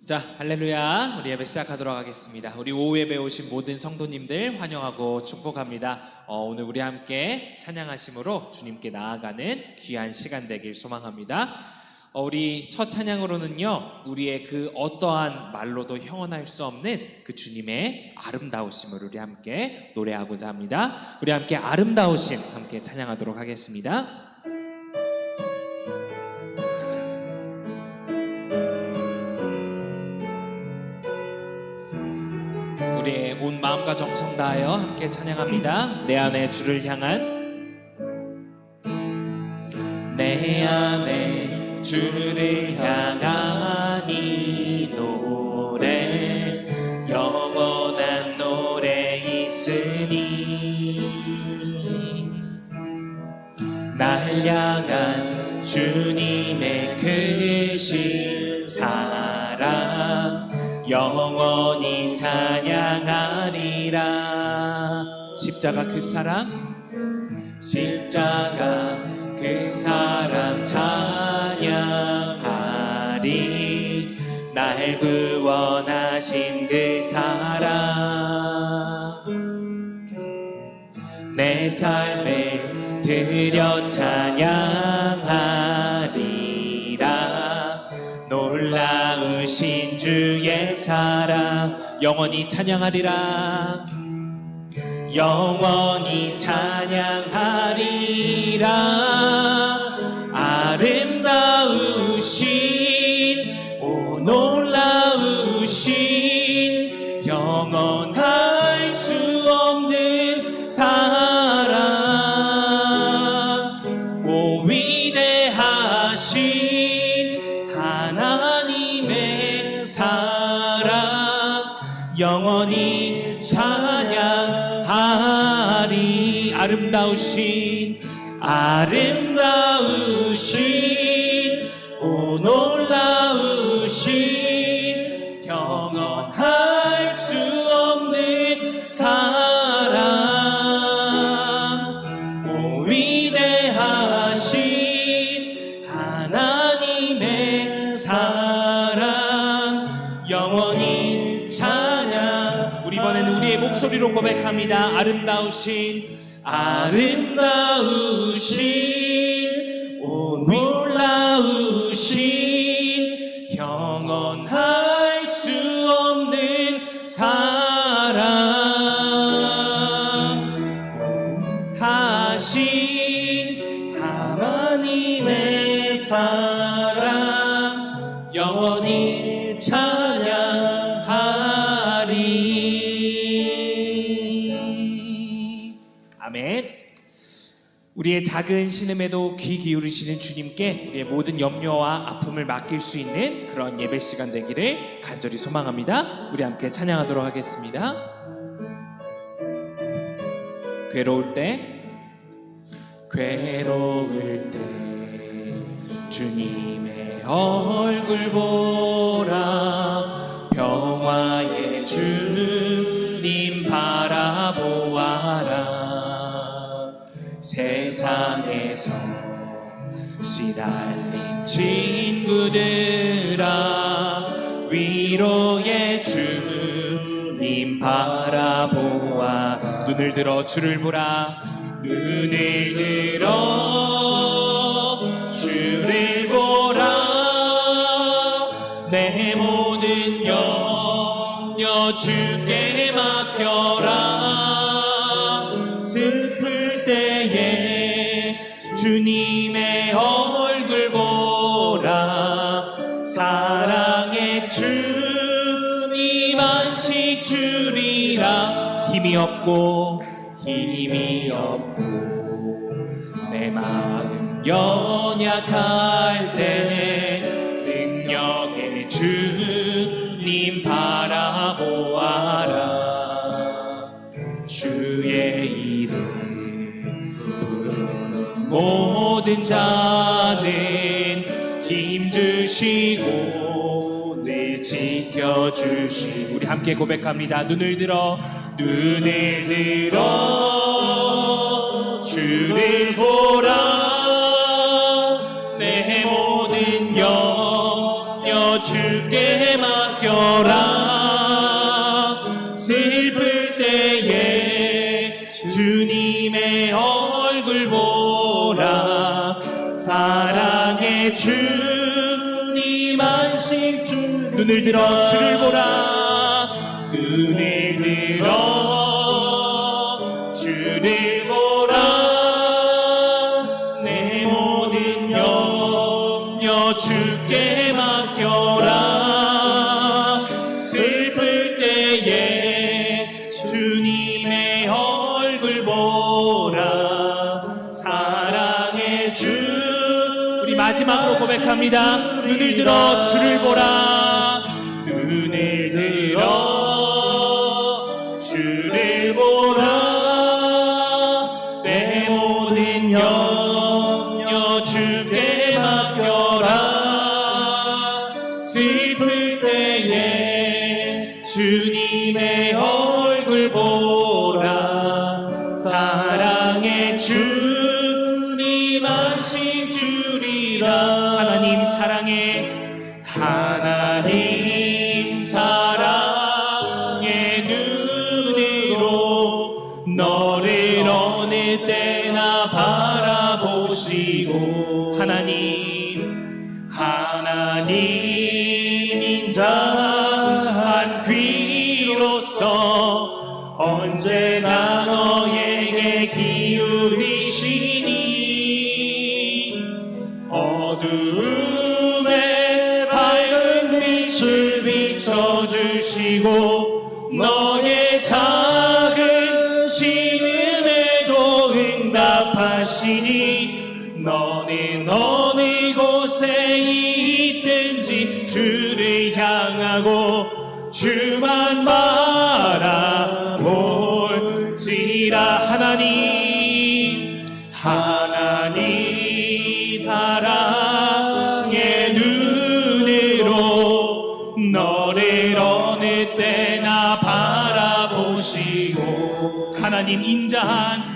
자, 할렐루야. 우리 예배 시작하도록 하겠습니다. 우리 오후 예배 오신 모든 성도님들 환영하고 축복합니다. 오늘 우리 함께 찬양하심으로 주님께 나아가는 귀한 시간 되길 소망합니다. 우리 첫 찬양으로는요, 우리의 그 어떠한 말로도 형언할 수 없는 그 주님의 아름다우심을 우리 함께 노래하고자 합니다. 우리 함께 아름다우심 함께 찬양하도록 하겠습니다. 우리의 온 마음과 정성 다하여 함께 찬양합니다. 내 안에 주를 향한, 내 안에 주를 향한 이 노래, 영원한 노래 있으니, 날 향한 주님의 크신 사랑 영원히 찬양하리라. 십자가 그 사랑, 십자가 그 사랑 찬양하리. 날 구원하신 그 사랑, 내 삶을 드려 찬양하리라. 놀라우신 주의 사랑 영원히 찬양하리라. 영원히 찬양하리라. 아름다우신, 오 놀라우신, 영원할 수 없는 사랑, 오 위대하신 하나님의 사랑 영원히 찬양하리. 아름다우신, 아름다우신, 오 놀라우신, 영원할 수 없는 사랑, 오 위대하신 하나님의 사랑 영원히 찬양. 우리 이번에는 우리의 목소리로 고백합니다. 아름다우신, 아름다우신, 오 놀라우신, 영원할 수 없는 사랑 하신 하나님의 사랑 영원히 찬양하리. 아멘. 우리의 작은 신음에도 귀 기울이시는 주님께 우리의 모든 염려와 아픔을 맡길 수 있는 그런 예배 시간 되기를 간절히 소망합니다. 우리 함께 찬양하도록 하겠습니다. 괴로울 때, 괴로울 때 주님의 얼굴 보라. 평화의 주님 바라보아라. 세상에서 시달린 친구들아, 위로의 주님 바라보아. 눈을 들어 주를 보라. 눈을 들어 주를 보라. 내 모든 염려 주께 맡겨라. 슬플 때에 주님의 얼굴 보라. 사랑의 주님 안식 주리라. 힘이 없고 내 마음 연약할 때 능력의 주님 바라보아라. 주의 이름 부르는 모든 자는 힘주시고 늘 지켜주시. 우리 함께 고백합니다. 눈을 들어 주를 보라. 내 모든 염려 주께 맡겨 보라. 슬플 때에 주님의 얼굴 보라. 사랑의 주님 안식 주 눈을 들어 주를 보라. 눈을 들어 주를 보라. 내 모든 염려 주께 맡겨라. 슬플 때에 주님의 얼굴 보라. 사랑의 주 우리 마지막으로 고백합니다. 눈을 들어 주를 보라. 눈을 들어 주를 보라. 내 모든 염려 주께 맡겨라. 슬플 때에 주님의 얼굴 보라. 사랑의 주님 하신 주리라. 하나님 사랑해. 하나님 사랑의 눈으로 너를 어느 때나 바라보시고 하나님 인자한 귀로서 언제나 너에게 기울이시니 어두움에 밝은 빛을 비춰주시고 너의 작은 신음에도 응답하시니 너는 어느 곳에 있든지 주를 향하고 주만 바라볼지라. 하나님 사랑의 눈으로 너를 어느 때나 바라보시고 하나님 인자한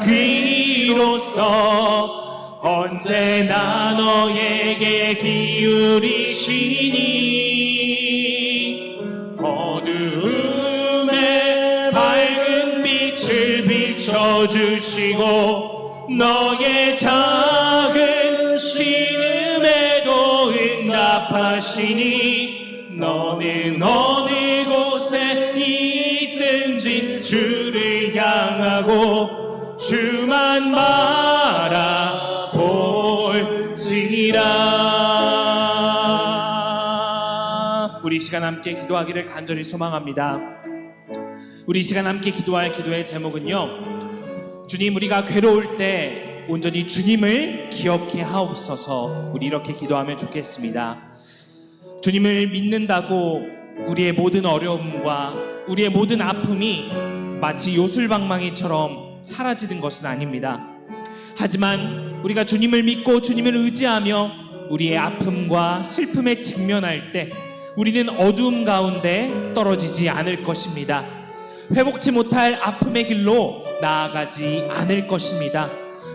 귀로서 언제나 너에게 기울이시니 어두움에 밝은 빛을 비춰주시고 너의 작은 신음에도 응답하시니 너는 어느 곳에 있든지 주를 향하고 주만 바라볼지라. 우리 시간 함께 기도하기를 간절히 소망합니다. 우리 시간 함께 기도할 기도의 제목은요, 주님 우리가 괴로울 때 온전히 주님을 기억해 하옵소서. 우리 이렇게 기도하면 좋겠습니다. 주님을 믿는다고 우리의 모든 어려움과 우리의 모든 아픔이 마치 요술방망이처럼 사라지는 것은 아닙니다. 하지만 우리가 주님을 믿고 주님을 의지하며 우리의 아픔과 슬픔에 직면할 때 우리는 어두움 가운데 떨어지지 않을 것입니다. 회복치 못할 아픔의 길로 나아가지 않을 것입니다.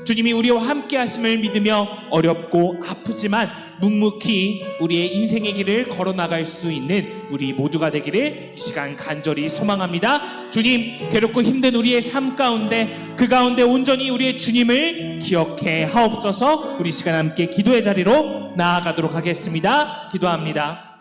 주님이 우리와 함께 하심을 믿으며 어렵고 아프지만 묵묵히 우리의 인생의 길을 걸어나갈 수 있는 우리 모두가 되기를 이 시간 간절히 소망합니다. 주님, 괴롭고 힘든 우리의 삶 가운데 그 가운데 온전히 우리의 주님을 기억해 하옵소서. 우리 시간 함께 기도의 자리로 나아가도록 하겠습니다. 기도합니다.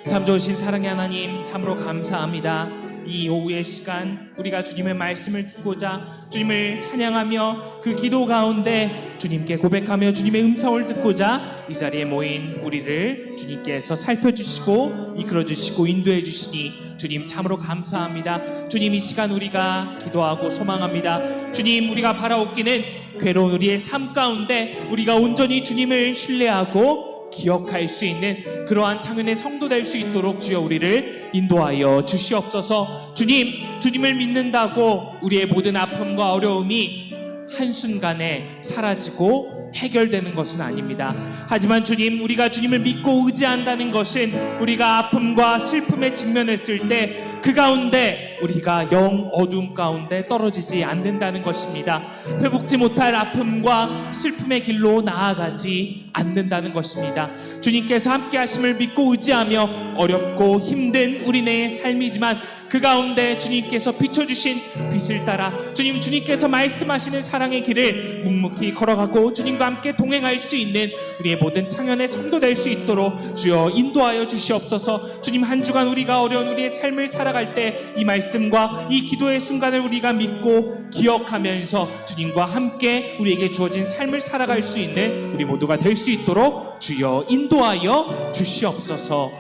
참 좋으신 사랑의 하나님, 참으로 감사합니다. 이 오후의 시간 우리가 주님의 말씀을 듣고자 주님을 찬양하며 그 기도 가운데 주님께 고백하며 주님의 음성을 듣고자 이 자리에 모인 우리를 주님께서 살펴주시고 이끌어주시고 인도해주시니 주님 참으로 감사합니다. 주님, 이 시간 우리가 기도하고 소망합니다. 주님, 우리가 바라옵기는 괴로운 우리의 삶 가운데 우리가 온전히 주님을 신뢰하고 기억할 수 있는 그러한 창현의 성도 될 수 있도록 주여 우리를 인도하여 주시옵소서. 주님을 믿는다고 우리의 모든 아픔과 어려움이 한순간에 사라지고 해결되는 것은 아닙니다. 하지만 주님, 우리가 주님을 믿고 의지한다는 것은 우리가 아픔과 슬픔에 직면했을 때 그 가운데 우리가 영 어둠 가운데 떨어지지 않는다는 것입니다. 회복지 못할 아픔과 슬픔의 길로 나아가지 않는다는 것입니다. 주님께서 함께 하심을 믿고 의지하며 어렵고 힘든 우리네의 삶이지만 그 가운데 주님께서 비춰주신 빛을 따라 주님께서 말씀하시는 사랑의 길을 묵묵히 걸어가고 주님과 함께 동행할 수 있는 우리의 모든 창현의 성도 될 수 있도록 주여 인도하여 주시옵소서. 주님, 한 주간 우리가 어려운 우리의 삶을 살아갈 때 이 말씀과 이 기도의 순간을 우리가 믿고 기억하면서 주님과 함께 우리에게 주어진 삶을 살아갈 수 있는 우리 모두가 될 수 있도록 주여 인도하여 주시옵소서.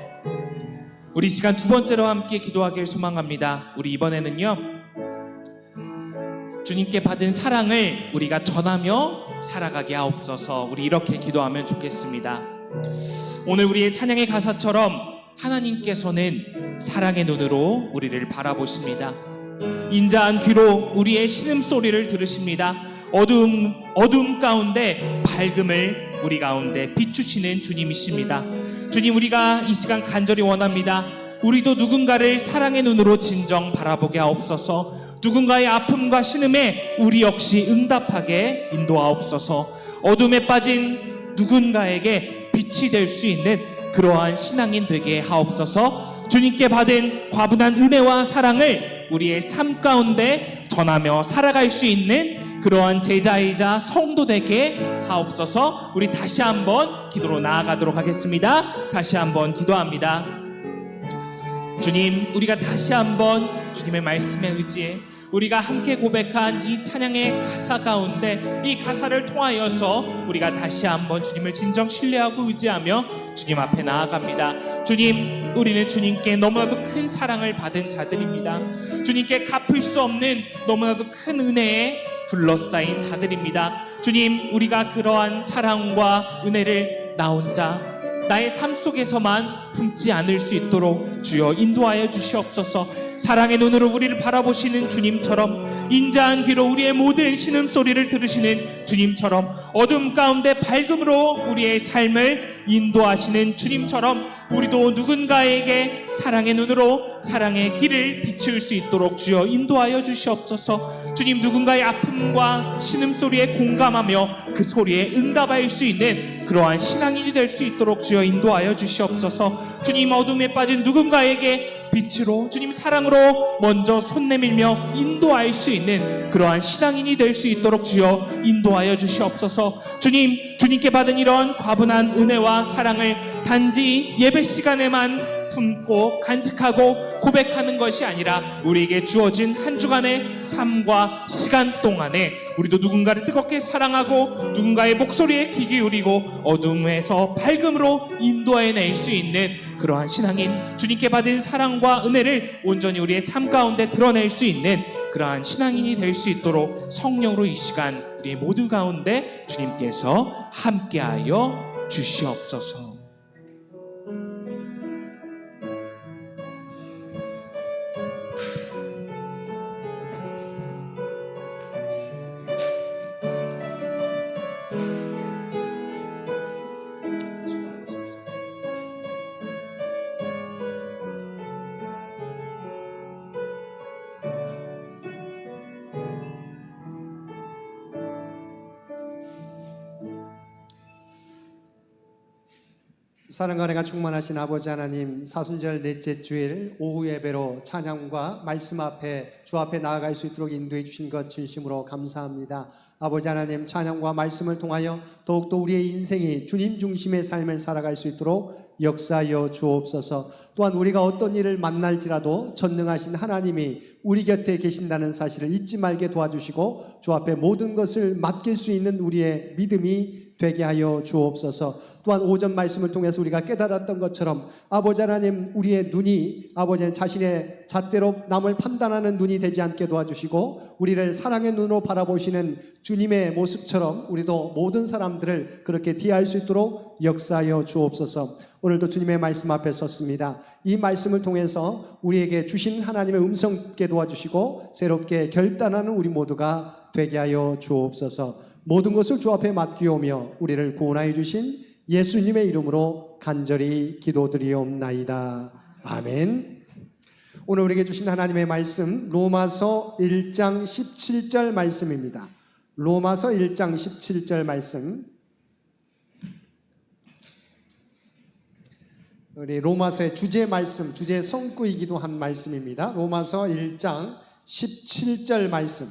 우리 시간 두 번째로 함께 기도하길 소망합니다. 우리 이번에는요, 주님께 받은 사랑을 우리가 전하며 살아가게 하옵소서. 우리 이렇게 기도하면 좋겠습니다. 오늘 우리의 찬양의 가사처럼 하나님께서는 사랑의 눈으로 우리를 바라보십니다. 인자한 귀로 우리의 신음소리를 들으십니다. 어두움 가운데 밝음을 우리 가운데 비추시는 주님이십니다. 주님, 우리가 이 시간 간절히 원합니다. 우리도 누군가를 사랑의 눈으로 진정 바라보게 하옵소서. 누군가의 아픔과 신음에 우리 역시 응답하게 인도하옵소서. 어둠에 빠진 누군가에게 빛이 될 수 있는 그러한 신앙인 되게 하옵소서. 주님께 받은 과분한 은혜와 사랑을 우리의 삶 가운데 전하며 살아갈 수 있는 그러한 제자이자 성도 되게 하옵소서. 우리 다시 한번 기도로 나아가도록 하겠습니다. 다시 한번 기도합니다. 주님, 우리가 다시 한번 주님의 말씀에 의지해 우리가 함께 고백한 이 찬양의 가사 가운데 이 가사를 통하여서 우리가 다시 한번 주님을 진정 신뢰하고 의지하며 주님 앞에 나아갑니다. 주님, 우리는 주님께 너무나도 큰 사랑을 받은 자들입니다. 주님께 갚을 수 없는 너무나도 큰 은혜에 둘러싸인 자들입니다. 주님, 우리가 그러한 사랑과 은혜를 나 혼자 나의 삶 속에서만 품지 않을 수 있도록 주여 인도하여 주시옵소서. 사랑의 눈으로 우리를 바라보시는 주님처럼, 인자한 귀로 우리의 모든 신음소리를 들으시는 주님처럼, 어둠 가운데 밝음으로 우리의 삶을 인도하시는 주님처럼 우리도 누군가에게 사랑의 눈으로 사랑의 길을 비출 수 있도록 주여 인도하여 주시옵소서. 주님, 누군가의 아픔과 신음소리에 공감하며 그 소리에 응답할 수 있는 그러한 신앙인이 될 수 있도록 주여 인도하여 주시옵소서. 주님, 어둠에 빠진 누군가에게 빛으로, 주님 사랑으로 먼저 손 내밀며 인도할 수 있는 그러한 신앙인이 될 수 있도록 주여 인도하여 주시옵소서. 주님, 주님께 받은 이런 과분한 은혜와 사랑을 단지 예배 시간에만 품고 간직하고 고백하는 것이 아니라 우리에게 주어진 한 주간의 삶과 시간 동안에 우리도 누군가를 뜨겁게 사랑하고 누군가의 목소리에 귀 기울이고 어둠에서 밝음으로 인도해낼 수 있는 그러한 신앙인, 주님께 받은 사랑과 은혜를 온전히 우리의 삶 가운데 드러낼 수 있는 그러한 신앙인이 될 수 있도록 성령으로 이 시간 우리 모두 가운데 주님께서 함께하여 주시옵소서. 사랑과 은혜가 충만하신 아버지 하나님, 사순절 넷째 주일 오후 예배로 찬양과 말씀 앞에 주 앞에 나아갈 수 있도록 인도해 주신 것 진심으로 감사합니다. 아버지 하나님, 찬양과 말씀을 통하여 더욱더 우리의 인생이 주님 중심의 삶을 살아갈 수 있도록 역사하여 주옵소서. 또한 우리가 어떤 일을 만날지라도 전능하신 하나님이 우리 곁에 계신다는 사실을 잊지 말게 도와주시고 주 앞에 모든 것을 맡길 수 있는 우리의 믿음이 되게 하여 주옵소서. 또한 오전 말씀을 통해서 우리가 깨달았던 것처럼 아버지 하나님, 우리의 눈이 아버지 자신의 잣대로 남을 판단하는 눈이 되지 않게 도와주시고 우리를 사랑의 눈으로 바라보시는 주님의 모습처럼 우리도 모든 사람들을 그렇게 대할 수 있도록 역사하여 주옵소서. 오늘도 주님의 말씀 앞에 섰습니다. 이 말씀을 통해서 우리에게 주신 하나님의 음성 듣게 도와주시고 새롭게 결단하는 우리 모두가 되게 하여 주옵소서. 모든 것을 주 앞에 맡기오며 우리를 구원하여 주신 예수님의 이름으로 간절히 기도드리옵나이다. 아멘. 오늘 우리에게 주신 하나님의 말씀 로마서 1장 17절 말씀입니다. 로마서 1장 17절 말씀 우리 로마서의 주제 말씀, 주제 성구이기도 한 말씀입니다. 로마서 1장 17절 말씀.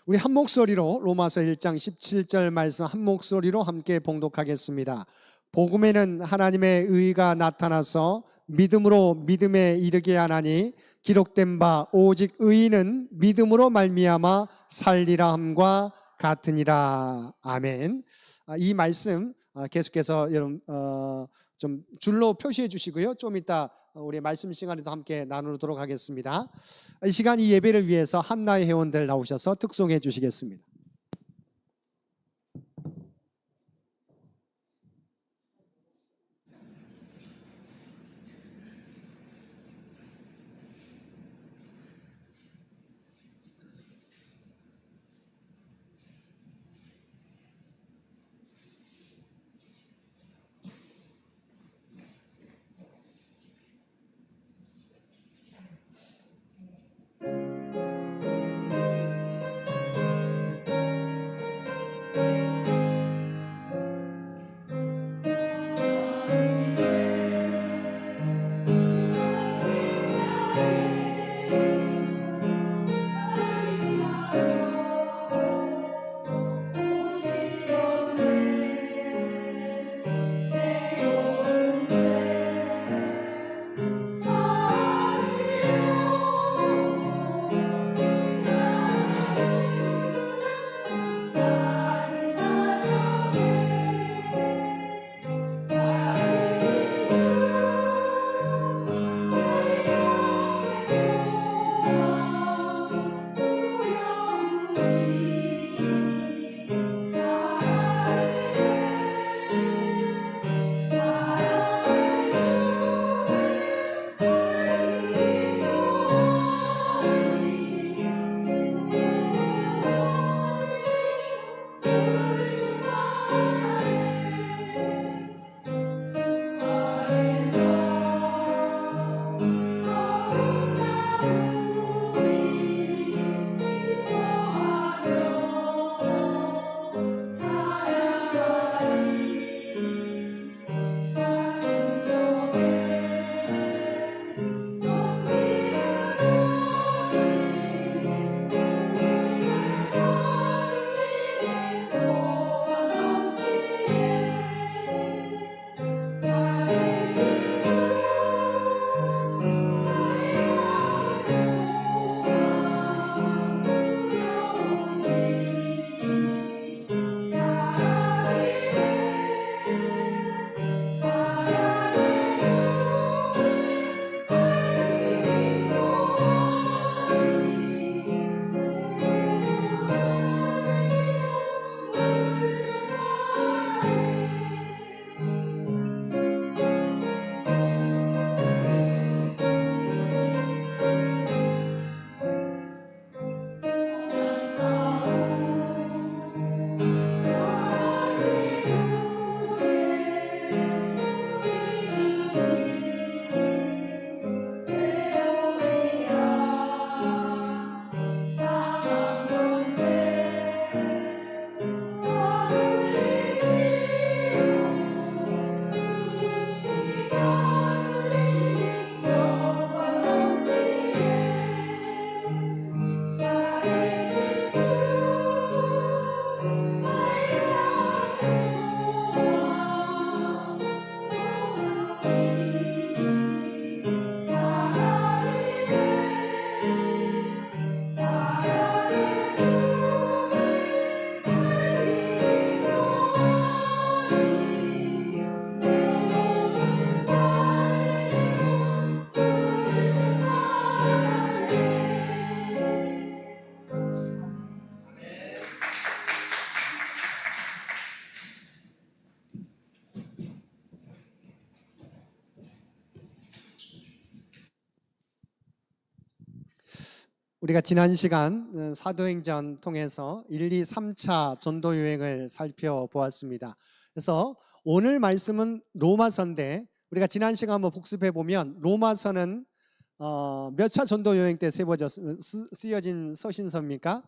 우리 한 목소리로 로마서 1장 17절 말씀 한 목소리로 함께 봉독하겠습니다. 복음에는 하나님의 의가 나타나서 믿음으로 믿음에 이르게 하나니 기록된 바 오직 의인은 믿음으로 말미암아 살리라 함과 같으니라. 아멘. 이 말씀 계속해서 여러분 좀 줄로 표시해 주시고요. 좀 이따 우리 말씀 시간에도 함께 나누도록 하겠습니다. 이 시간 이 예배를 위해서 한나의 회원들 나오셔서 특송해 주시겠습니다. 우리가 지난 시간 사도행전 통해서 1, 2, 3차 전도 여행을 살펴보았습니다. 그래서 오늘 말씀은 로마서인데 우리가 지난 시간 한번 복습해 보면 로마서는 몇 차 전도 여행 때 쓰여진 서신서입니까?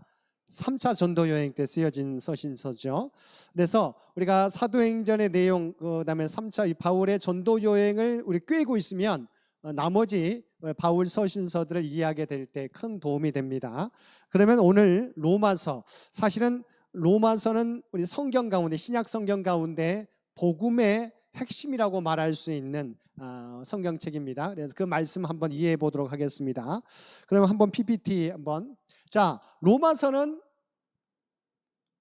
3차 전도 여행 때 쓰여진 서신서죠. 그래서 우리가 사도행전의 내용, 그다음에 3차 이 바울의 전도 여행을 우리 꿰고 있으면 나머지 바울 서신서들을 이해하게 될 때 큰 도움이 됩니다. 그러면 오늘 로마서, 사실은 로마서는 우리 성경 가운데, 신약 성경 가운데 복음의 핵심이라고 말할 수 있는 성경책입니다. 그래서 그 말씀 한번 이해해 보도록 하겠습니다. 그러면 한번 PPT 한번. 자, 로마서는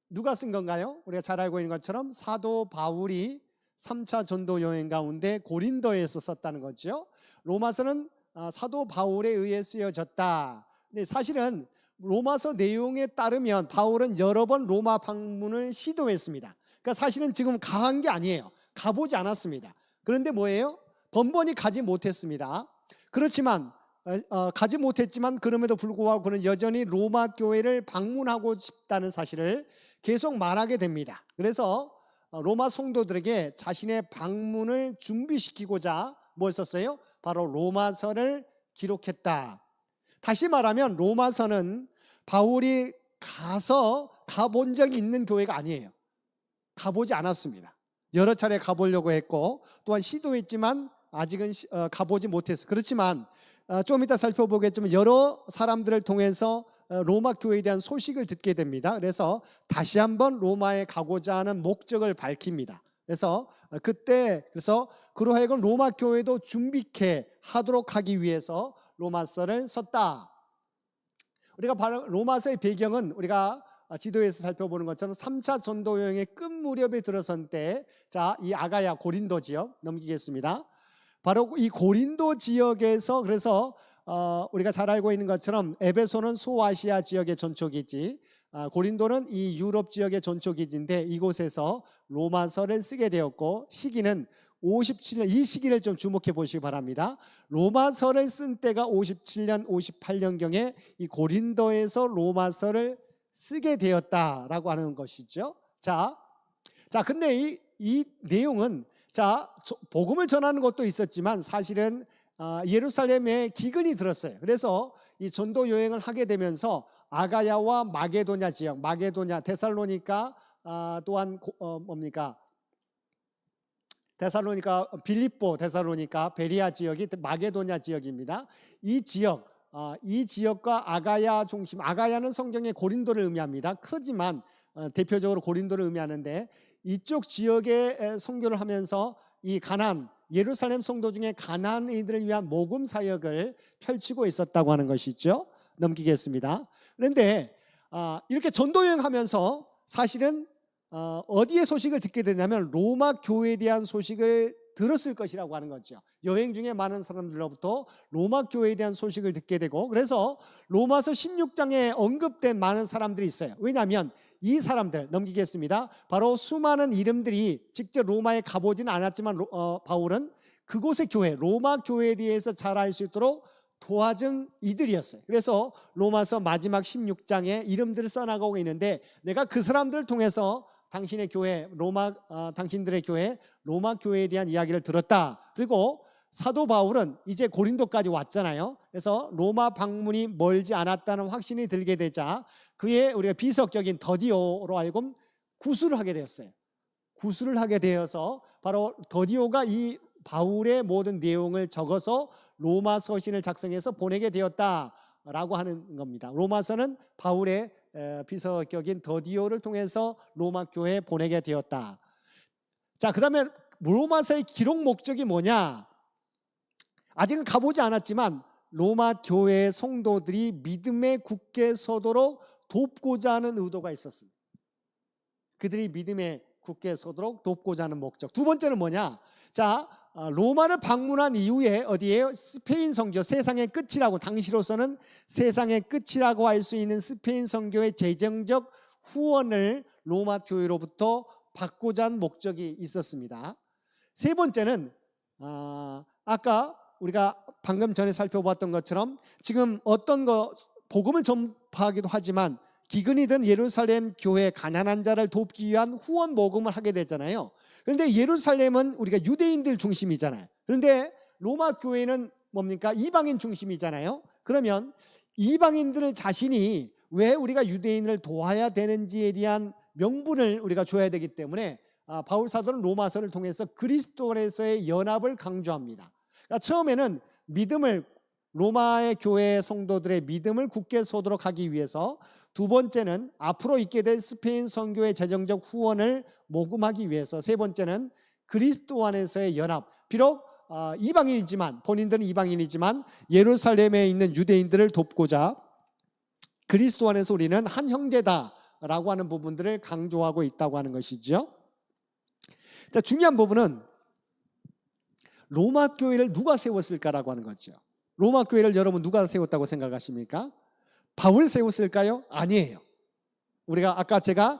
누가 쓴 건가요? 우리가 잘 알고 있는 것처럼 사도 바울이 3차 전도 여행 가운데 고린도에서 썼다는 거죠. 로마서는 사도 바울에 의해 쓰여졌다. 근데 사실은 로마서 내용에 따르면 바울은 여러 번 로마 방문을 시도했습니다. 그러니까 사실은 지금 가한 게 아니에요. 가보지 않았습니다. 그런데 뭐예요? 번번이 가지 못했습니다. 그렇지만 가지 못했지만 그럼에도 불구하고 그는 여전히 로마 교회를 방문하고 싶다는 사실을 계속 말하게 됩니다. 그래서 로마 성도들에게 자신의 방문을 준비시키고자 뭘 썼어요? 바로 로마서를 기록했다. 다시 말하면 로마서는 바울이 가본 적이 있는 교회가 아니에요. 가보지 않았습니다. 여러 차례 가보려고 했고 또한 시도했지만 아직은 가보지 못했어요. 그렇지만 좀 이따 살펴보겠지만 여러 사람들을 통해서 로마 교회에 대한 소식을 듣게 됩니다. 그래서 다시 한번 로마에 가고자 하는 목적을 밝힙니다. 그래서 그래서 그러하여금 로마 교회도 준비케 하도록 하기 위해서 로마서를 썼다. 우리가 바로 로마서의 배경은 우리가 지도에서 살펴보는 것처럼 3차 전도 여행의 끝 무렵에 들어선 때, 자, 이 아가야 고린도 지역 넘기겠습니다. 바로 이 고린도 지역에서, 그래서 우리가 잘 알고 있는 것처럼 에베소는 소아시아 지역의 전초기지, 고린도는 이 유럽 지역의 전초기지인데 이곳에서 로마서를 쓰게 되었고 시기는 57년, 이 시기를 좀 주목해 보시기 바랍니다. 로마서를 쓴 때가 57년, 58년경에 이 고린도에서 로마서를 쓰게 되었다라고 하는 것이죠. 자, 근데 이 내용은, 자, 복음을 전하는 것도 있었지만 사실은 예루살렘에 기근이 들었어요. 그래서 이 전도 여행을 하게 되면서 아가야와 마게도냐 지역, 마게도냐, 데살로니가, 또한 데살로니가, 빌립보, 데살로니가, 베리아 지역이 마게도냐 지역입니다. 이 지역과 아가야 중심, 아가야는 성경에 고린도를 의미합니다. 크지만 대표적으로 고린도를 의미하는데 이쪽 지역에 선교를 하면서 이 예루살렘 성도 중에 가난이들을 위한 모금 사역을 펼치고 있었다고 하는 것이죠. 넘기겠습니다. 그런데 이렇게 전도 여행하면서 사실은 어디에 소식을 듣게 되냐면 로마 교회에 대한 소식을 들었을 것이라고 하는 거죠. 여행 중에 많은 사람들로부터 로마 교회에 대한 소식을 듣게 되고, 그래서 로마서 16장에 언급된 많은 사람들이 있어요. 왜냐하면 이 사람들, 넘기겠습니다. 바로 수많은 이름들이 직접 로마에 가보지는 않았지만 바울은 그곳의 교회, 로마 교회에 대해서 잘 알 수 있도록 도와준 이들이었어요. 그래서 로마서 마지막 16장에 이름들을 써나가고 있는데, 내가 그 사람들을 통해서 당신의 교회, 당신들의 교회, 로마 교회에 대한 이야기를 들었다. 그리고 사도 바울은 이제 고린도까지 왔잖아요. 그래서 로마 방문이 멀지 않았다는 확신이 들게 되자 그의 우리가 비석적인 더디오로 하여금 구술을 하게 되었어요. 구술을 하게 되어서 바로 더디오가 이 바울의 모든 내용을 적어서 로마 서신을 작성해서 보내게 되었다라고 하는 겁니다. 로마서는 바울의 비서격인 더디오를 통해서 로마 교회에 보내게 되었다. 자, 그러면 로마서의 기록 목적이 뭐냐? 아직은 가보지 않았지만 로마 교회의 성도들이 믿음에 굳게 서도록 돕고자 하는 의도가 있었습니다. 그들이 믿음에 굳게 서도록 돕고자 하는 목적. 두 번째는 뭐냐? 자, 로마를 방문한 이후에 어디에요? 스페인 선교, 세상의 끝이라고, 당시로서는 세상의 끝이라고 할 수 있는 스페인 선교의 재정적 후원을 로마 교회로부터 받고자 한 목적이 있었습니다. 세 번째는 아까 우리가 방금 전에 살펴봤던 것처럼 지금 복음을 전파하기도 하지만 기근이든 예루살렘 교회 가난한 자를 돕기 위한 후원 모금을 하게 되잖아요. 그런데 예루살렘은 우리가 유대인들 중심이잖아요. 그런데 로마 교회는 뭡니까? 이방인 중심이잖아요. 그러면 이방인들을 자신이 왜 우리가 유대인을 도와야 되는지에 대한 명분을 우리가 줘야 되기 때문에 바울 사도는 로마서를 통해서 그리스도 안에서의 연합을 강조합니다. 그러니까 처음에는 믿음을 로마의 교회 성도들의 믿음을 굳게 서도록 하기 위해서, 두 번째는 앞으로 있게 될 스페인 선교의 재정적 후원을 모금하기 위해서, 세 번째는 그리스도 안에서의 연합, 비록 이방인이지만, 본인들은 이방인이지만 예루살렘에 있는 유대인들을 돕고자 그리스도 안에서 우리는 한 형제다라고 하는 부분들을 강조하고 있다고 하는 것이죠. 자, 중요한 부분은 로마 교회를 누가 세웠을까라고 하는 거죠. 로마 교회를 여러분 누가 세웠다고 생각하십니까? 바울이 세웠을까요? 아니에요. 우리가 아까 제가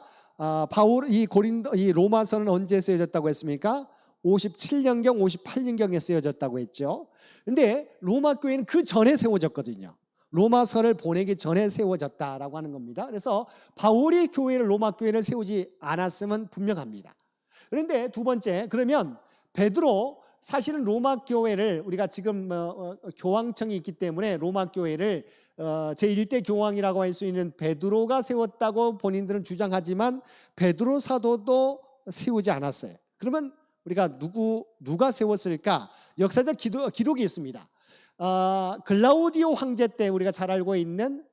이 로마서는 언제 쓰여졌다고 했습니까? 57년경, 58년경에 쓰여졌다고 했죠. 근데 로마 교회는 그 전에 세워졌거든요. 로마서를 보내기 전에 세워졌다라고 하는 겁니다. 그래서 바울이 로마 교회를 세우지 않았음은 분명합니다. 그런데 두 번째, 그러면 베드로, 사실은 로마 교회를 우리가 지금 교황청이 있기 때문에 로마 교회를 제1대 교황이라고 할 수 있는 베드로가 세웠다고 본인들은 주장하지만 베드로 사도도 세우지 않았어요. 그러면 우리가 누가 세웠을까? 역사적 기록이 있습니다. 글라우디오 황제 때 우리가 잘 알고 있는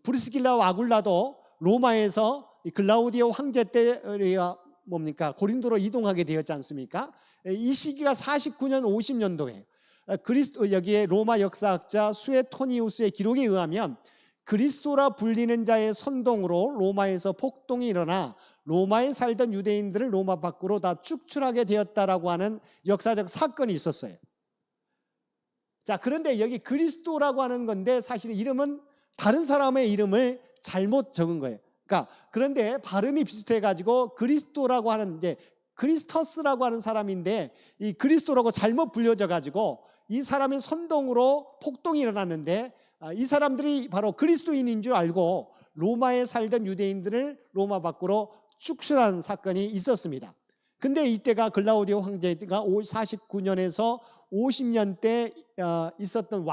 브리스길라와 아굴라도 로마에서 글라우디오 황제 때 우리가 뭡니까? 고린도로 이동하게 되었지 않습니까? 이 시기가 49년 50년도에 여기에 로마 역사학자 수에토니우스의 기록에 의하면 그리스도라 불리는 자의 선동으로 로마에서 폭동이 일어나 로마에 살던 유대인들을 로마 밖으로 다 축출하게 되었다라고 하는 역사적 사건이 있었어요. 자, 그런데 여기 그리스도라고 하는 건데 사실 이름은 다른 사람의 이름을 잘못 적은 거예요. 그런데 발음이 비슷해가지고 그리스도라고 하는데, 크리스터스라고 하는 사람인데 이 그리스도라고 잘못 불려져가지고 이 사람의 선동으로 폭동이 일어났는데, 이 사람들이 바로 그리스도인인 줄 알고 로마에 살던 유대인들을 로마 밖으로 축출한 사건이 있었습니다. 근데 이때가 글라우디오 황제가 49년에서 50년 때 있었던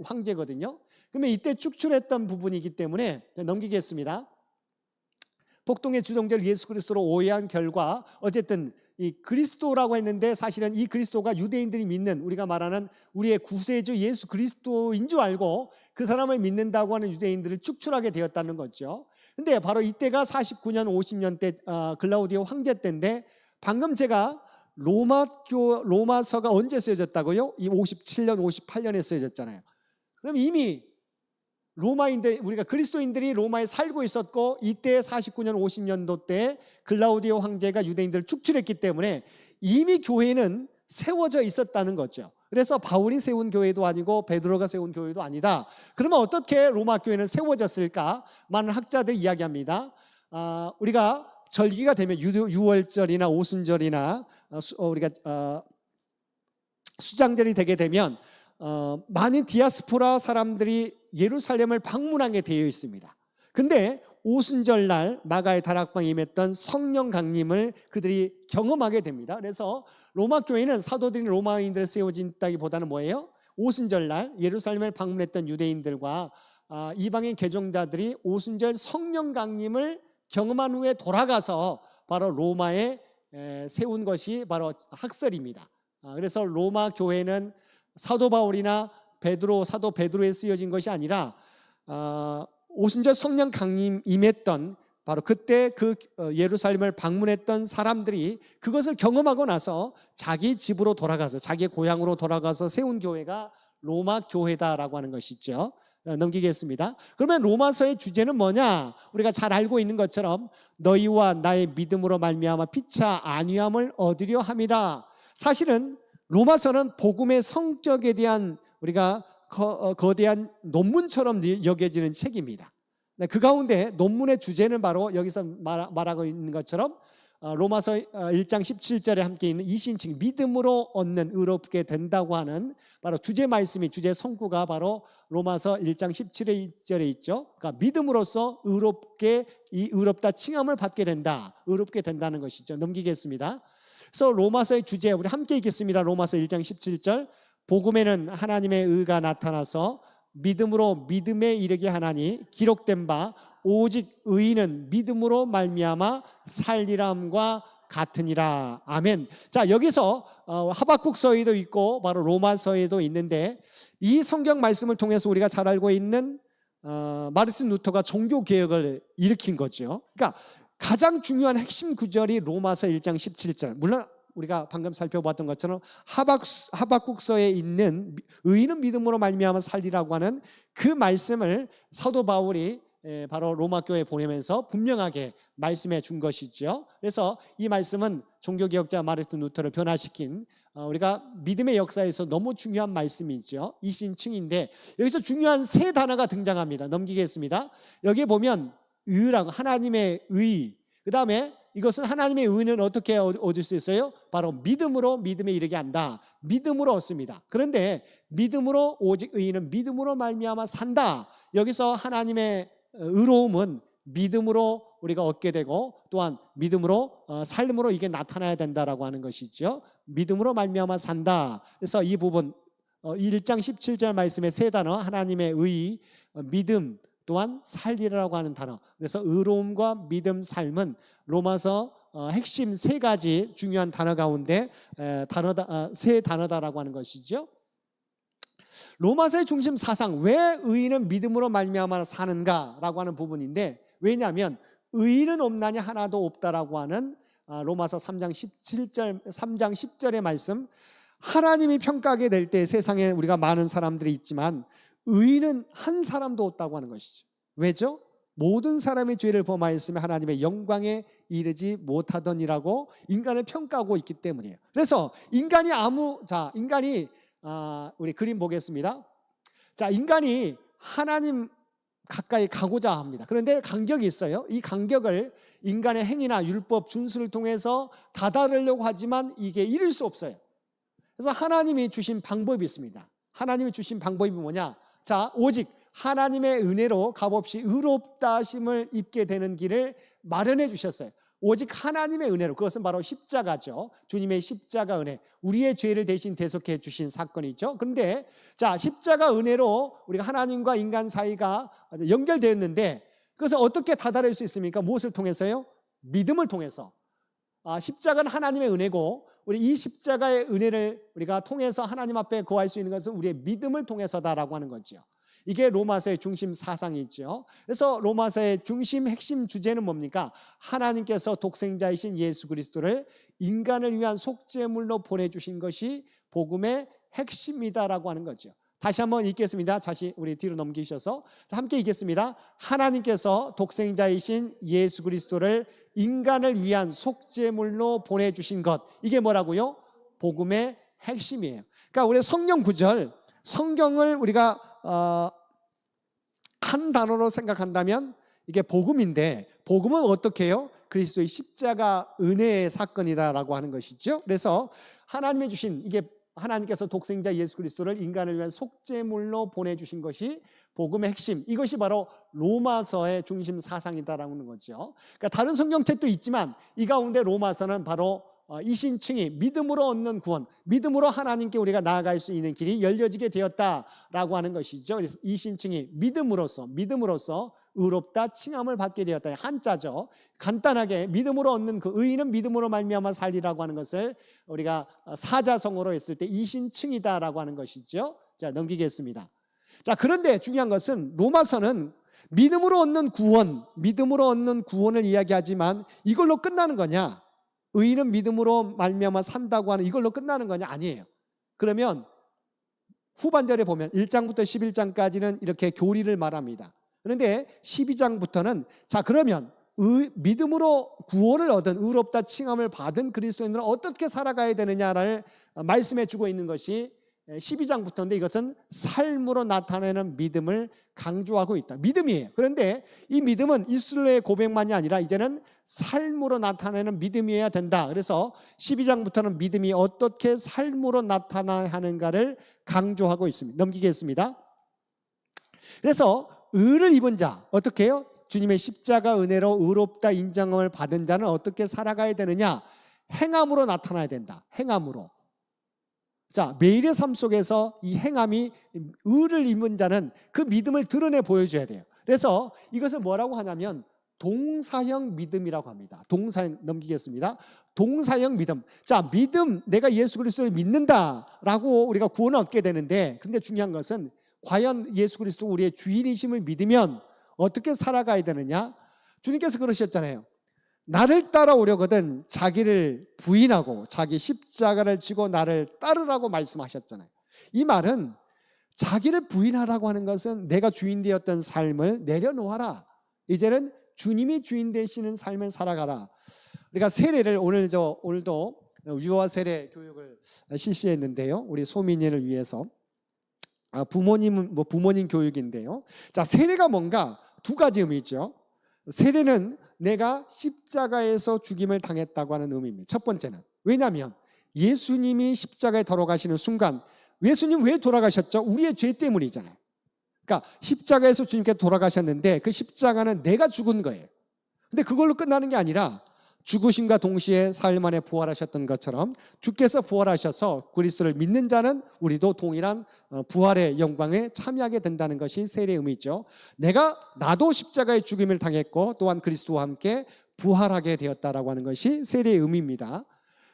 황제거든요. 그러면 이때 축출했던 부분이기 때문에 넘기겠습니다. 폭동의 주동자를 예수 그리스도로 오해한 결과 어쨌든 이 그리스도라고 했는데 사실은 이 그리스도가 유대인들이 믿는, 우리가 말하는 우리의 구세주 예수 그리스도인 줄 알고 그 사람을 믿는다고 하는 유대인들을 축출하게 되었다는 거죠. 근데 바로 이때가 49년 50년 때 글라우디오 황제 때인데, 방금 제가 로마서가 언제 쓰여졌다고요? 이 57년 58년에 쓰여졌잖아요. 그럼 이미 우리가 그리스도인들이 로마에 살고 있었고, 이때 49년 50년도 때 글라우디오 황제가 유대인들을 축출했기 때문에 이미 교회는 세워져 있었다는 거죠. 그래서 바울이 세운 교회도 아니고 베드로가 세운 교회도 아니다. 그러면 어떻게 로마 교회는 세워졌을까? 많은 학자들이 이야기합니다. 우리가 절기가 되면 유월절이나 오순절이나 우리가 수장절이 되게 되면 많은 디아스포라 사람들이 예루살렘을 방문하게 되어 있습니다. 근데 오순절날 마가의 다락방에 임했던 성령 강림을 그들이 경험하게 됩니다. 그래서 로마 교회는 사도들이 로마인들을 세워진다기보다는 뭐예요? 오순절날 예루살렘을 방문했던 유대인들과 이방인 개종자들이 오순절 성령 강림을 경험한 후에 돌아가서 바로 로마에 세운 것이 바로 학설입니다. 그래서 로마 교회는 사도 바울이나 사도 베드로에 쓰여진 것이 아니라 오순절 성령 강림 임했던 바로 그때 예루살렘을 방문했던 사람들이 그것을 경험하고 나서 자기 집으로 돌아가서, 자기 고향으로 돌아가서 세운 교회가 로마 교회다라고 하는 것이죠. 넘기겠습니다. 그러면 로마서의 주제는 뭐냐? 우리가 잘 알고 있는 것처럼 너희와 나의 믿음으로 말미암아 피차 안위함을 얻으려 함이라. 사실은 로마서는 복음의 성격에 대한 우리가 거대한 논문처럼 여겨지는 책입니다. 그 가운데 논문의 주제는 바로 여기서 말하고 있는 것처럼 로마서 1장 17절에 함께 있는 이신칭, 믿음으로 얻는 의롭게 된다고 하는 바로 주제 말씀이, 주제 성구가 바로 로마서 1장 17절에 있죠. 그러니까 믿음으로써 의롭다 칭함을 받게 된다, 의롭게 된다는 것이죠. 넘기겠습니다. 그래서 로마서의 주제 우리 함께 읽겠습니다. 로마서 1장 17절. 복음에는 하나님의 의가 나타나서 믿음으로 믿음에 이르게 하나니 기록된 바 오직 의인은 믿음으로 말미암아 살리람과 같으니라. 아멘. 자, 여기서 하박국서에도 있고 바로 로마서에도 있는데, 이 성경 말씀을 통해서 우리가 잘 알고 있는 마르틴 루터가 종교 개혁을 일으킨 거죠. 그러니까 가장 중요한 핵심 구절이 로마서 1장 17절. 물론 우리가 방금 살펴봤던 것처럼 하박국서에 있는 의인은 믿음으로 말미암아 살리라고 하는 그 말씀을 사도 바울이 바로 로마 교회에 보내면서 분명하게 말씀해 준 것이죠. 그래서 이 말씀은 종교개혁자 마르틴 루터를 변화시킨 우리가 믿음의 역사에서 너무 중요한 말씀이죠. 이신층인데 여기서 중요한 세 단어가 등장합니다. 넘기겠습니다. 여기 보면 의라고, 하나님의 의, 그 다음에 이것은 하나님의 의는 어떻게 얻을 수 있어요? 바로 믿음으로 믿음에 이르게 한다. 믿음으로 얻습니다. 그런데 믿음으로, 오직 의인은 믿음으로 말미암아 산다. 여기서 하나님의 의로움은 믿음으로 우리가 얻게 되고 또한 믿음으로 삶으로 이게 나타나야 된다라고 하는 것이죠. 믿음으로 말미암아 산다. 그래서 이 부분 1장 17절 말씀의 세 단어, 하나님의 의, 믿음, 또한 살리라고 하는 단어. 그래서 의로움과 믿음, 삶은 로마서 핵심 세 가지 중요한 단어 가운데 세 단어다라고 하는 것이죠. 로마서의 중심 사상, 왜 의인은 믿음으로 말미암아 사는가라고 하는 부분인데, 왜냐하면 의인은 없나니 하나도 없다라고 하는 로마서 3장 10절의 말씀, 하나님이 평가하게 될 때 세상에 우리가 많은 사람들이 있지만 의인은 한 사람도 없다고 하는 것이죠. 왜죠? 모든 사람이 죄를 범하였으며 하나님의 영광에 이르지 못하더니라고 인간을 평가하고 있기 때문이에요. 그래서 인간이 우리 그림 보겠습니다. 자, 인간이 하나님 가까이 가고자 합니다. 그런데 간격이 있어요. 이 간격을 인간의 행위나 율법 준수를 통해서 다다르려고 하지만 이게 이룰 수 없어요. 그래서 하나님이 주신 방법이 있습니다. 하나님이 주신 방법이 뭐냐? 자, 오직 하나님의 은혜로 값없이 의롭다 하심을 입게 되는 길을 마련해 주셨어요. 오직 하나님의 은혜로, 그것은 바로 십자가죠. 주님의 십자가 은혜, 우리의 죄를 대신 대속해 주신 사건이죠. 그런데 자, 십자가 은혜로 우리가 하나님과 인간 사이가 연결되었는데 그것을 어떻게 다다를 수 있습니까? 무엇을 통해서요? 믿음을 통해서. 십자가는 하나님의 은혜고 우리 이 십자가의 은혜를 우리가 통해서 하나님 앞에 거할 수 있는 것은 우리의 믿음을 통해서다라고 하는 거죠. 이게 로마서의 중심 사상이죠. 그래서 로마서의 중심 핵심 주제는 뭡니까? 하나님께서 독생자이신 예수 그리스도를 인간을 위한 속죄물로 보내주신 것이 복음의 핵심이다라고 하는 거죠. 다시 한번 읽겠습니다. 다시 우리 뒤로 넘기셔서 함께 읽겠습니다. 하나님께서 독생자이신 예수 그리스도를 인간을 위한 속죄물로 보내주신 것, 이게 뭐라고요? 복음의 핵심이에요. 그러니까 우리 성경 구절, 성경을 우리가 한 단어로 생각한다면 이게 복음인데, 복음은 어떻게 해요? 그리스도의 십자가 은혜의 사건이다라고 하는 것이죠. 그래서 하나님이 주신, 이게 하나님께서 독생자 예수 그리스도를 인간을 위한 속죄물로 보내주신 것이 복음의 핵심, 이것이 바로 로마서의 중심 사상이다라고 하는 거죠. 그러니까 다른 성경책도 있지만 이 가운데 로마서는 바로 이신층이 믿음으로 얻는 구원, 믿음으로 하나님께 우리가 나아갈 수 있는 길이 열려지게 되었다라고 하는 것이죠. 그래서 이신층이 믿음으로써 의롭다 칭함을 받게 되었다. 한자죠. 간단하게 믿음으로 얻는 그 의인은 믿음으로 말미암아 살리라고 하는 것을 우리가 사자성어로 했을 때 이신층이다라고 하는 것이죠. 자, 넘기겠습니다. 자, 그런데 중요한 것은 로마서는 믿음으로 얻는 구원을 이야기하지만 이걸로 끝나는 거냐? 의인은 믿음으로 말미암아 산다고 하는 이걸로 끝나는 거냐? 아니에요. 그러면 후반절에 보면 1장부터 11장까지는 이렇게 교리를 말합니다. 그런데 12장부터는 자, 그러면 믿음으로 구원을 얻은, 의롭다 칭함을 받은 그리스도인들은 어떻게 살아가야 되느냐를 말씀해 주고 있는 것이 12장부터인데, 이것은 삶으로 나타내는 믿음을 강조하고 있다. 믿음이에요. 그런데 이 믿음은 입술의 고백만이 아니라 이제는 삶으로 나타내는 믿음이어야 된다. 그래서 12장부터는 믿음이 어떻게 삶으로 나타나야 하는가를 강조하고 있습니다. 넘기겠습니다. 그래서 의를 입은 자, 어떻게 해요? 주님의 십자가 은혜로 의롭다 인정함을 받은 자는 어떻게 살아가야 되느냐? 행함으로 나타나야 된다. 행함으로. 자, 매일의 삶 속에서 이 행함이 의를 입은 자는 그 믿음을 드러내 보여줘야 돼요. 그래서 이것을 뭐라고 하냐면 동사형 믿음이라고 합니다. 동사형 넘기겠습니다. 동사형 믿음. 자, 믿음, 내가 예수 그리스도를 믿는다라고 우리가 구원을 얻게 되는데, 근데 중요한 것은 과연 예수 그리스도 우리의 주인이심을 믿으면 어떻게 살아가야 되느냐? 주님께서 그러셨잖아요. 나를 따라오려거든 자기를 부인하고 자기 십자가를 지고 나를 따르라고 말씀하셨잖아요. 이 말은 자기를 부인하라고 하는 것은 내가 주인 되었던 삶을 내려놓아라. 이제는 주님이 주인 되시는 삶을 살아가라. 우리가 세례를 오늘도 유아 세례 교육을 실시했는데요. 우리 소민이를 위해서 부모님 교육인데요. 자, 세례가 뭔가 두 가지 의미죠. 세례는 내가 십자가에서 죽임을 당했다고 하는 의미입니다. 첫 번째는 왜냐하면 예수님이 십자가에 돌아가시는 순간, 예수님 왜 돌아가셨죠? 우리의 죄 때문이잖아요. 그러니까 십자가에서 주님께서 돌아가셨는데 그 십자가는 내가 죽은 거예요. 근데 그걸로 끝나는 게 아니라 죽으심과 동시에 사흘 만에 부활하셨던 것처럼 주께서 부활하셔서 그리스도를 믿는 자는 우리도 동일한 부활의 영광에 참여하게 된다는 것이 세례의 의미죠. 나도 십자가의 죽임을 당했고 또한 그리스도와 함께 부활하게 되었다라고 하는 것이 세례의 의미입니다.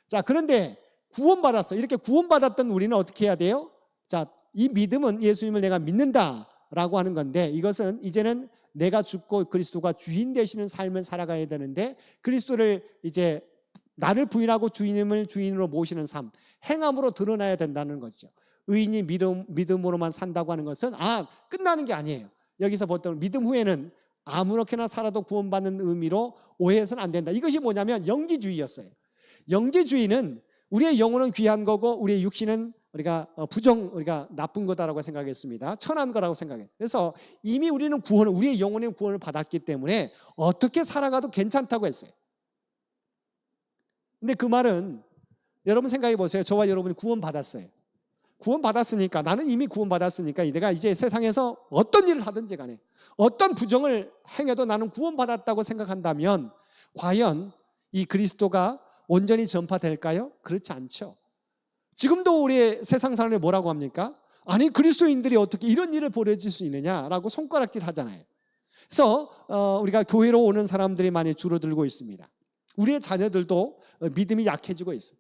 자, 그런데 구원받았어. 이렇게 구원받았던 우리는 어떻게 해야 돼요? 자, 이 믿음은 예수님을 내가 믿는다라고 하는 건데, 이것은 이제는 내가 죽고 그리스도가 주인 되시는 삶을 살아가야 되는데, 그리스도를 이제 나를 부인하고 주님을 주인으로 모시는 삶, 행함으로 드러나야 된다는 거죠. 의인이 믿음으로만 산다고 하는 것은 끝나는 게 아니에요. 여기서 보통 믿음 후에는 아무렇게나 살아도 구원받는 의미로 오해해서는 안 된다. 이것이 뭐냐면 영지주의였어요. 영지주의는 우리의 영혼은 귀한 거고 우리의 육신은 우리가 나쁜 거다라고 생각했습니다. 천한 거라고 생각해요. 그래서 이미 우리는 우리의 영혼의 구원을 받았기 때문에 어떻게 살아가도 괜찮다고 했어요. 근데 그 말은 여러분 생각해 보세요. 저와 여러분이 구원받았어요. 구원받았으니까, 나는 이미 구원받았으니까 내가 이제 세상에서 어떤 일을 하든지 간에 어떤 부정을 행해도 나는 구원받았다고 생각한다면 과연 이 그리스도가 온전히 전파될까요? 그렇지 않죠. 지금도 우리의 세상 사람이 뭐라고 합니까? 아니, 그리스도인들이 어떻게 이런 일을 벌여질 수 있느냐라고 손가락질 하잖아요. 그래서 우리가 교회로 오는 사람들이 많이 줄어들고 있습니다. 우리의 자녀들도 믿음이 약해지고 있어요.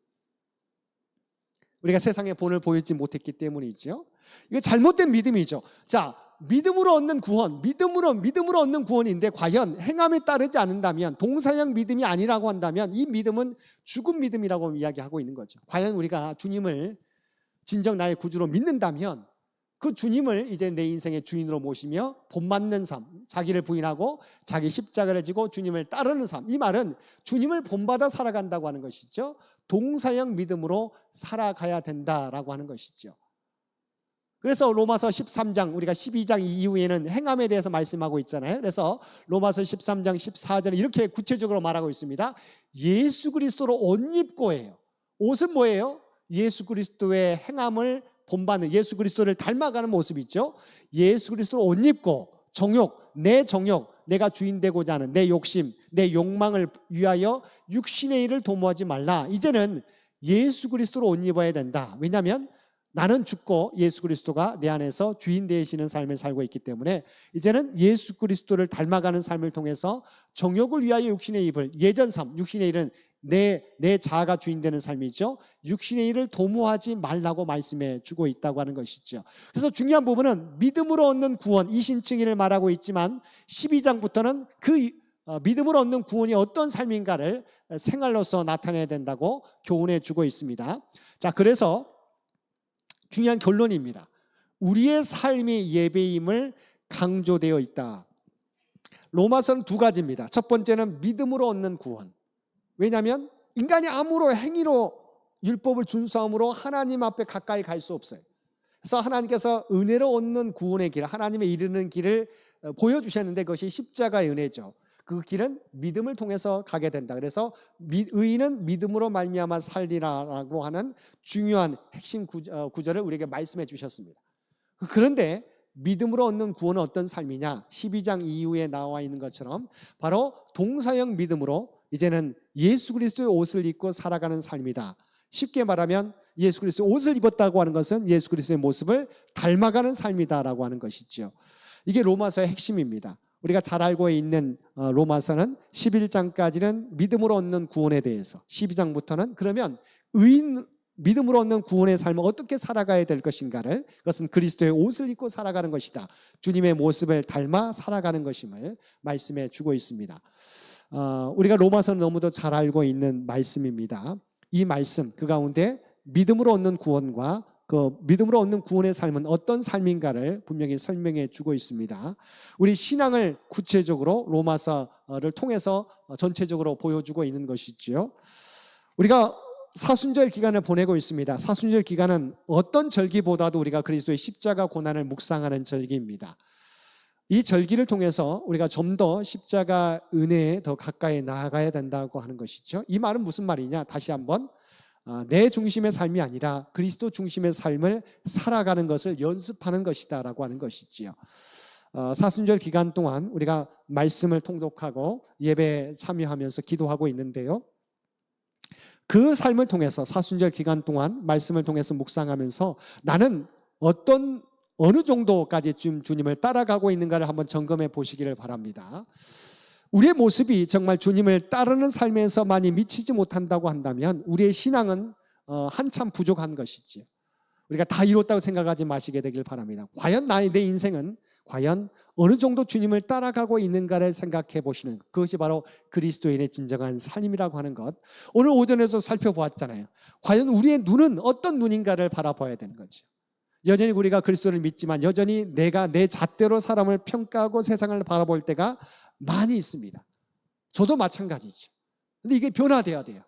우리가 세상에 본을 보이지 못했기 때문이죠. 이거 잘못된 믿음이죠. 자, 믿음으로 얻는 구원, 믿음으로 얻는 구원인데 과연 행함에 따르지 않는다면, 동사형 믿음이 아니라고 한다면 이 믿음은 죽은 믿음이라고 이야기하고 있는 거죠. 과연 우리가 주님을 진정 나의 구주로 믿는다면 그 주님을 이제 내 인생의 주인으로 모시며 본받는 삶, 자기를 부인하고 자기 십자가를 지고 주님을 따르는 삶, 이 말은 주님을 본받아 살아간다고 하는 것이죠. 동사형 믿음으로 살아가야 된다라고 하는 것이죠. 그래서 로마서 13장, 우리가 12장 이후에는 행함에 대해서 말씀하고 있잖아요. 그래서 로마서 13장 14절에 이렇게 구체적으로 말하고 있습니다. 예수 그리스도로 옷 입고예요. 옷은 뭐예요? 예수 그리스도의 행함을 본받는, 예수 그리스도를 닮아가는 모습이죠. 예수 그리스도로 옷 입고 내 정욕, 내가 주인 되고자 하는 내 욕심, 내 욕망을 위하여 육신의 일을 도모하지 말라. 이제는 예수 그리스도로 옷 입어야 된다. 왜냐하면 나는 죽고 예수 그리스도가 내 안에서 주인 되시는 삶을 살고 있기 때문에 이제는 예수 그리스도를 닮아가는 삶을 통해서 정욕을 위하여 육신의 입을, 예전 삶, 육신의 일은 내 자아가 주인 되는 삶이죠. 육신의 일을 도모하지 말라고 말씀해 주고 있다고 하는 것이죠. 그래서 중요한 부분은 믿음으로 얻는 구원, 이신칭의를 말하고 있지만 12장부터는 그 믿음으로 얻는 구원이 어떤 삶인가를 생활로서 나타내야 된다고 교훈해 주고 있습니다. 자, 그래서 중요한 결론입니다. 우리의 삶이 예배임을 강조되어 있다. 로마서는 두 가지입니다. 첫 번째는 믿음으로 얻는 구원. 왜냐하면 인간이 아무로 행위로 율법을 준수함으로 하나님 앞에 가까이 갈 수 없어요. 그래서 하나님께서 은혜로 얻는 구원의 길, 하나님에 이르는 길을 보여주셨는데 그것이 십자가의 은혜죠. 그 길은 믿음을 통해서 가게 된다. 그래서 의인은 믿음으로 말미암아 살리라라고 하는 중요한 핵심 구절을 우리에게 말씀해 주셨습니다. 그런데 믿음으로 얻는 구원은 어떤 삶이냐? 12장 이후에 나와 있는 것처럼 바로 동사형 믿음으로 이제는 예수 그리스도의 옷을 입고 살아가는 삶이다. 쉽게 말하면 예수 그리스도의 옷을 입었다고 하는 것은 예수 그리스도의 모습을 닮아가는 삶이다라고 하는 것이죠. 이게 로마서의 핵심입니다. 우리가 잘 알고 있는 로마서는 11장까지는 믿음으로 얻는 구원에 대해서, 12장부터는 그러면 믿음으로 얻는 구원의 삶을 어떻게 살아가야 될 것인가를, 그것은 그리스도의 옷을 입고 살아가는 것이다, 주님의 모습을 닮아 살아가는 것임을 말씀해 주고 있습니다. 우리가 로마서는 너무도 잘 알고 있는 말씀입니다. 이 말씀, 그 가운데 믿음으로 얻는 구원과 그 믿음으로 얻는 구원의 삶은 어떤 삶인가를 분명히 설명해 주고 있습니다. 우리 신앙을 구체적으로 로마서를 통해서 전체적으로 보여주고 있는 것이지요. 우리가 사순절 기간을 보내고 있습니다. 사순절 기간은 어떤 절기보다도 우리가 그리스도의 십자가 고난을 묵상하는 절기입니다. 이 절기를 통해서 우리가 좀 더 십자가 은혜에 더 가까이 나아가야 된다고 하는 것이죠. 이 말은 무슨 말이냐? 다시 한번 내 중심의 삶이 아니라 그리스도 중심의 삶을 살아가는 것을 연습하는 것이다 라고 하는 것이지요. 사순절 기간 동안 우리가 말씀을 통독하고 예배에 참여하면서 기도하고 있는데요, 그 삶을 통해서 사순절 기간 동안 말씀을 통해서 묵상하면서 나는 어느 정도까지 지금 주님을 따라가고 있는가를 한번 점검해 보시기를 바랍니다. 우리의 모습이 정말 주님을 따르는 삶에서 많이 미치지 못한다고 한다면 우리의 신앙은 한참 부족한 것이지요. 우리가 다 이뤘다고 생각하지 마시게 되길 바랍니다. 과연 내 인생은 과연 어느 정도 주님을 따라가고 있는가를 생각해 보시는, 그것이 바로 그리스도인의 진정한 삶이라고 하는 것, 오늘 오전에도 살펴보았잖아요. 과연 우리의 눈은 어떤 눈인가를 바라봐야 되는 거죠. 여전히 우리가 그리스도를 믿지만 여전히 내가 내 잣대로 사람을 평가하고 세상을 바라볼 때가 많이 있습니다. 저도 마찬가지죠. 근데 이게 변화돼야 돼요.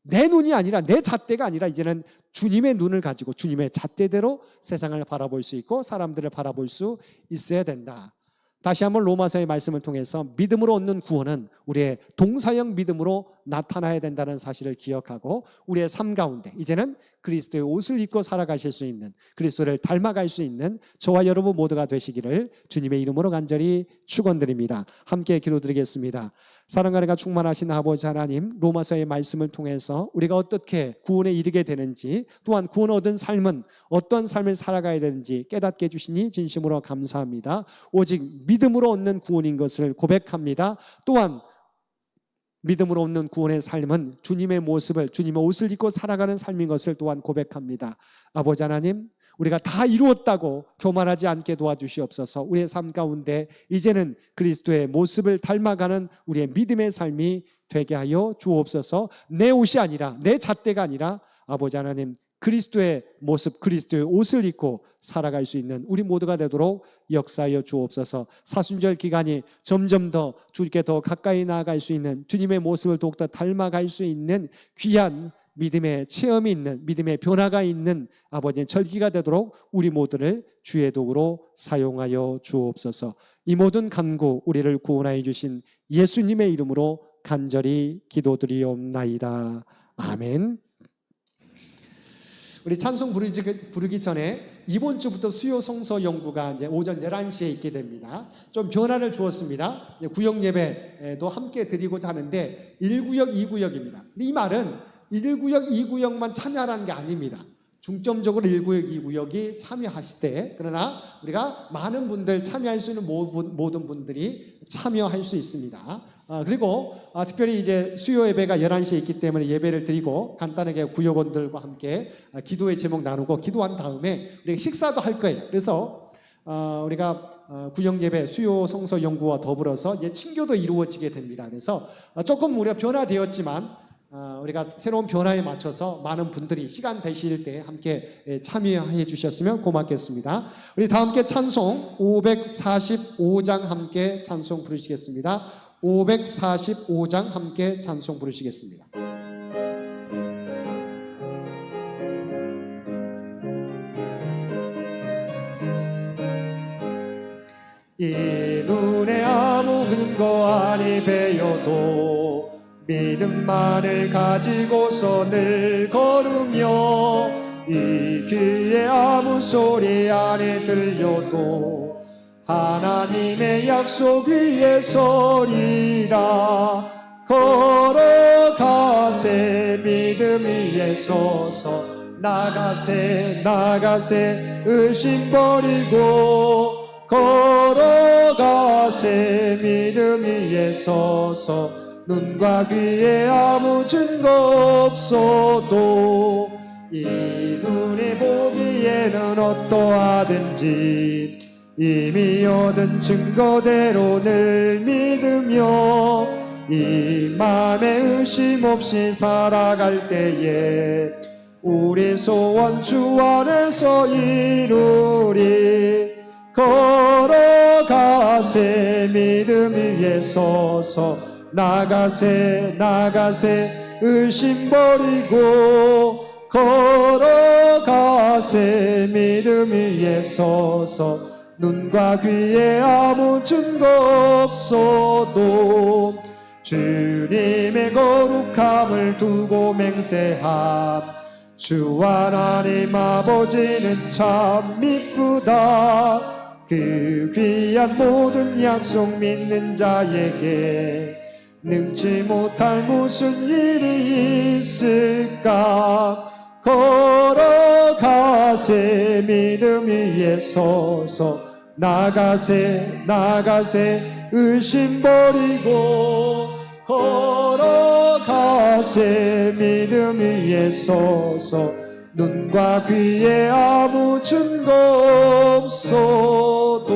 내 눈이 아니라, 내 잣대가 아니라 이제는 주님의 눈을 가지고 주님의 잣대대로 세상을 바라볼 수 있고 사람들을 바라볼 수 있어야 된다. 다시 한번 로마서의 말씀을 통해서 믿음으로 얻는 구원은 우리의 동사형 믿음으로 나타나야 된다는 사실을 기억하고 우리의 삶 가운데 이제는 그리스도의 옷을 입고 살아가실 수 있는, 그리스도를 닮아갈 수 있는 저와 여러분 모두가 되시기를 주님의 이름으로 간절히 축원드립니다. 함께 기도드리겠습니다. 사랑과 은혜가 충만하신 아버지 하나님, 로마서의 말씀을 통해서 우리가 어떻게 구원에 이르게 되는지, 또한 구원 얻은 삶은 어떤 삶을 살아가야 되는지 깨닫게 해주시니 진심으로 감사합니다. 오직 믿음으로 얻는 구원인 것을 고백합니다. 또한 믿음으로 얻는 구원의 삶은 주님의 모습을, 주님의 옷을 입고 살아가는 삶인 것을 또한 고백합니다. 아버지 하나님, 우리가 다 이루었다고 교만하지 않게 도와주시옵소서. 우리의 삶 가운데 이제는 그리스도의 모습을 닮아가는 우리의 믿음의 삶이 되게 하여 주옵소서. 내 옷이 아니라, 내 잣대가 아니라 아버지 하나님, 그리스도의 모습, 그리스도의 옷을 입고 살아갈 수 있는 우리 모두가 되도록 역사하여 주옵소서. 사순절 기간이 점점 더 주께 더 가까이 나아갈 수 있는, 주님의 모습을 더욱더 닮아갈 수 있는 귀한 믿음의 체험이 있는, 믿음의 변화가 있는 아버지의 절기가 되도록 우리 모두를 주의 도구로 사용하여 주옵소서. 이 모든 간구 우리를 구원하여 주신 예수님의 이름으로 간절히 기도드리옵나이다. 아멘. 우리 찬송 부르기 전에 이번 주부터 수요 성서 연구가 이제 오전 11시에 있게 됩니다. 좀 변화를 주었습니다. 구역 예배도 함께 드리고자 하는데 1구역, 2구역입니다. 이 말은 1구역, 2구역만 참여하라는 게 아닙니다. 중점적으로 1구역, 2구역이 참여하실 때, 그러나 우리가 많은 분들 참여할 수 있는 모든 분들이 참여할 수 있습니다. 그리고 특별히 이제 수요 예배가 11시에 있기 때문에 예배를 드리고 간단하게 구역원들과 함께 기도의 제목 나누고 기도한 다음에 우리가 식사도 할 거예요. 그래서 우리가 구역 예배, 수요 성서 연구와 더불어서 이제 친교도 이루어지게 됩니다. 그래서 조금 우리가 변화되었지만 우리가 새로운 변화에 맞춰서 많은 분들이 시간 되실 때 함께 참여해 주셨으면 고맙겠습니다. 우리 다 함께 찬송 545장 함께 찬송 부르시겠습니다. 545장 함께 찬송 부르시겠습니다. 이 눈에 아무 근거 아니 배워도 믿음만을 가지고서 늘 걸으며 이 귀에 아무 소리 안에 들려도 하나님의 약속 위에 서리라. 걸어가세 믿음 위에 서서 나가세 나가세 의심 버리고 걸어가세 믿음 위에 서서 눈과 귀에 아무 증거 없어도 이 눈이 보기에는 어떠하든지 이미 얻은 증거대로 늘 믿으며 이 맘에 의심 없이 살아갈 때에 우리 소원 주 안에서 이루리 걸어가세 믿음 위에 서서 나가세 나가세 의심 버리고 걸어가세 믿음 위에 서서 눈과 귀에 아무 증거 없어도 주님의 거룩함을 두고 맹세함 주 하나님 아버지는 참 미쁘다 그 귀한 모든 약속 믿는 자에게 능치 못할 무슨 일이 있을까 걸어가세 믿음 위에 서서 나가세 나가세 의심 버리고 걸어가세 믿음 위에 서서 눈과 귀에 아무 증거 없어도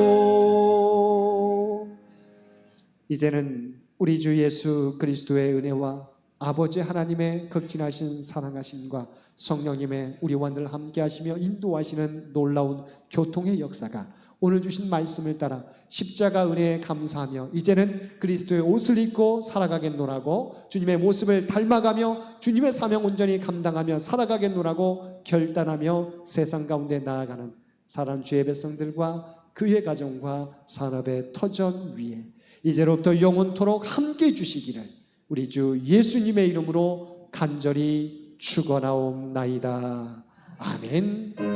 이제는 우리 주 예수 그리스도의 은혜와 아버지 하나님의 극진하신 사랑하심과 성령님의 우리와 늘 함께하시며 인도하시는 놀라운 교통의 역사가 오늘 주신 말씀을 따라 십자가 은혜에 감사하며 이제는 그리스도의 옷을 입고 살아가겠노라고 주님의 모습을 닮아가며 주님의 사명 온전히 감당하며 살아가겠노라고 결단하며 세상 가운데 나아가는 사랑하는 주의 백성들과 그의 가정과 산업의 터전 위에 이제로부터 영원토록 함께 해주시기를 우리 주 예수님의 이름으로 간절히 축원하옵나이다. 아멘.